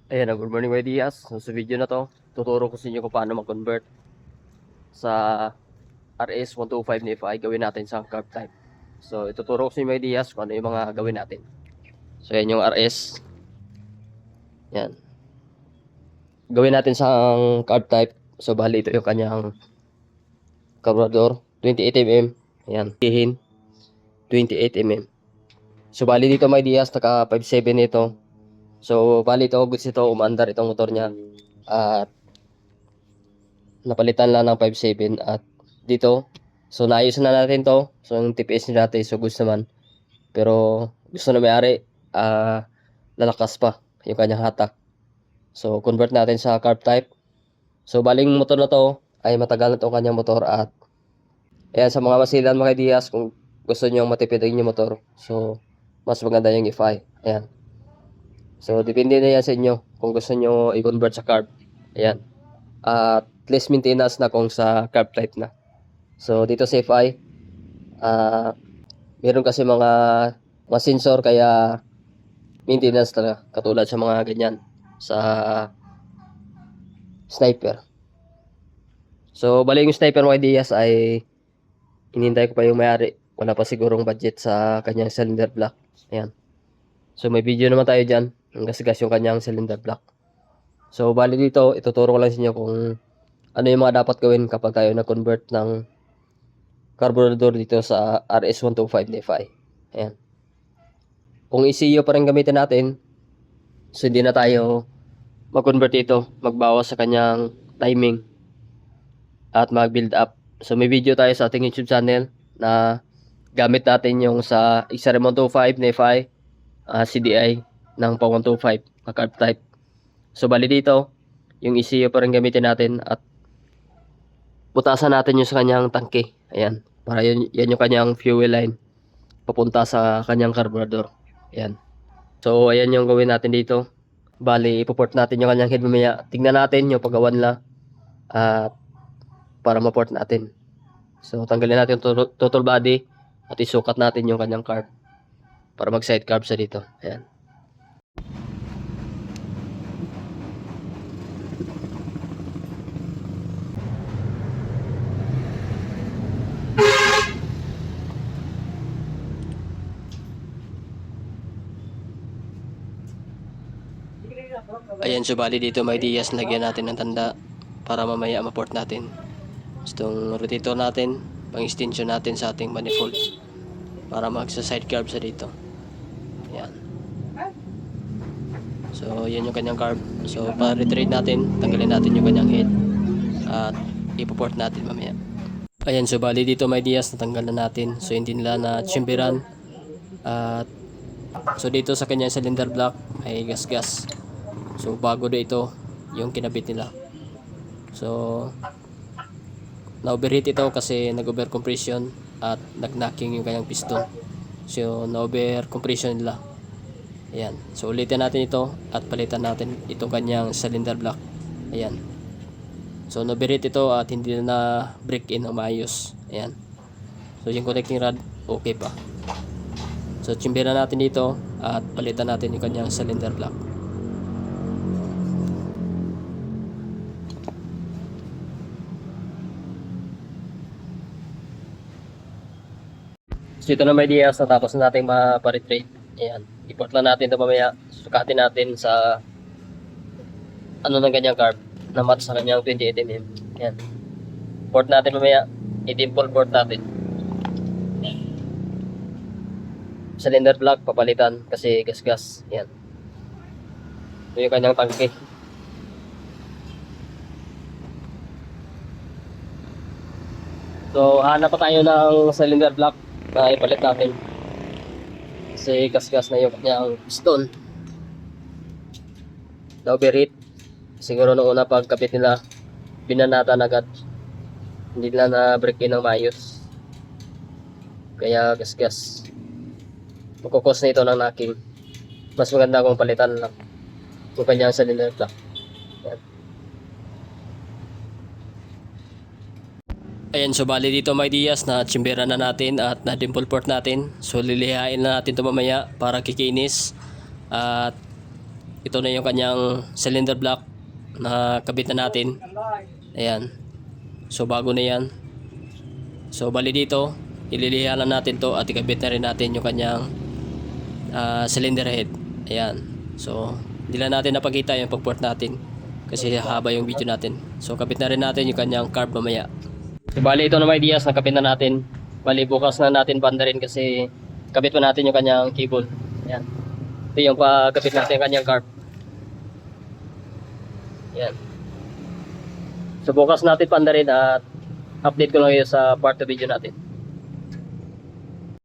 Ayan, good morning mga Diaz. So, sa video na to, tuturo ko sa inyo kung paano mag-convert sa RS125 na FI gawin natin sa carb type. So, ituturo ko sa inyo mga Diaz kung ano yung mga gawin natin. So, yan yung RS. Yan. Gawin natin sa carb type. So, bali ito yung kanyang carburetor. 28mm. Ayan. Tihin. 28mm. So, bali dito mga Diaz, naka 5.7 ito. So, bali ito, goods ito, umandar itong motor niya. At napalitan lang ng 5.7 at dito so naayos na natin to, so yung TPS niya natin so goods naman, pero gusto na may-ari lalakas pa yung kanyang hatak, so convert natin sa carb type. So baling motor na to ay matagal na to kanyang motor at ayan, sa mga masilan mga ideas, kung gusto nyo matipid ang inyong motor, so mas maganda yung FI. Ayan, so depende na yan sa inyo kung gusto nyo i-convert sa carb. Ayan, at less maintenance na kung sa carb type na. So dito sa FI, meron kasi mga sensor kaya maintenance talaga, katulad sa mga ganyan sa sniper. So bali yung sniper mga ideas ay hinintay ko pa yung may-ari, wala pa sigurong budget sa kanyang cylinder block. Ayan, so may video naman tayo dyan, ang gas yung kanyang cylinder block. So bali dito, ituturo ko lang sa inyo kung ano yung mga dapat gawin kapag tayo na-convert ng carburetor dito sa RS125 DFI. Ayan, kung ECU pa rin gamitin natin, so hindi na tayo mag-convert ito, magbawas sa kanyang timing at mag-build up. So may video tayo sa ating YouTube channel na gamit natin yung sa XRM125 na FI, CDI ng pang 125 na carb type. So bali dito, yung ECU pa rin gamitin natin at butasan natin yung sa kanyang tangke. Ayan, para yan yung kanyang fuel line papunta sa kanyang carburetor. Ayan. So ayan yung gawin natin dito. Bali, ipoport natin yung kanyang head mamaya. Tingnan natin yung paggawan nila para maport natin. So tanggalin natin yung total body at isukat natin yung kanyang carb para mag side carb sa dito. Ayan. Ayan, so bali dito may Diaz, lagyan natin ng tanda para mamaya maport natin. Itong rotator natin, pang extension natin sa ating manifold para mag side carb sa dito. Ayan. So yan yung kanyang carb. So para retrade natin, tanggalin natin yung kanyang head at ipoport natin mamaya. Ayan, so bali dito may Diaz, natanggal na natin. So hindi nila na chimberan. At so dito sa kanyang cylinder block ay gas-gas. So bago na ito yung kinabit nila. So na-overheat ito kasi nag-over compression at nag-knocking yung kanyang piston. So na-over compression nila. Ayan. So ulitin natin ito at palitan natin itong kanyang cylinder block. Ayan. So na-overheat ito at hindi na break in o maayos. Ayan. So yung connecting rod okay pa. So chimberan natin dito at palitan natin yung kanyang cylinder block. So ito na may Diaz, natapos na natin ma-retrade. Ayan, import lang natin ito mamaya. Sukatin natin sa ano ng kanyang carb na match sa kanyang 28mm. Ayan, port natin mamaya, i-dimple port natin. Cylinder block papalitan kasi gas-gas. Ayan, ito yung kanyang tangke. So hanap pa tayo ng cylinder block na ipalit natin kasi gas-gas na yung kanyang piston. Na-overheat siguro noong una pagkapit nila, binanatan agad, hindi nila na break in ng maayos, kaya gas-gas. Magkukos na ito ng knocking. Mas maganda kung palitan lang yung kanyang cylinder block. Ayan. Ayan, so bali dito may Diaz, na chimbera na natin at na dimple port natin. So lilihain na natin ito mamaya para kikinis at ito na yung kanyang cylinder block na kabit na natin. Ayan. So bago na yan. So bali dito, ililihan na natin to at ikabit na rin natin yung kanyang cylinder head. Ayan. So hindi lang natin napakita yung pag-port natin kasi haba yung video natin. So kabit na rin natin yung kanyang carb mamaya. So bali ito na may ideas na kabit na natin. Bali bukas na natin banda rin kasi kabit pa natin yung kanyang cable. Ayan. Ito yung pagkabit natin yung kanyang carb. Ayan. So bukas natin banda rin at update ko lang yun sa part of video natin.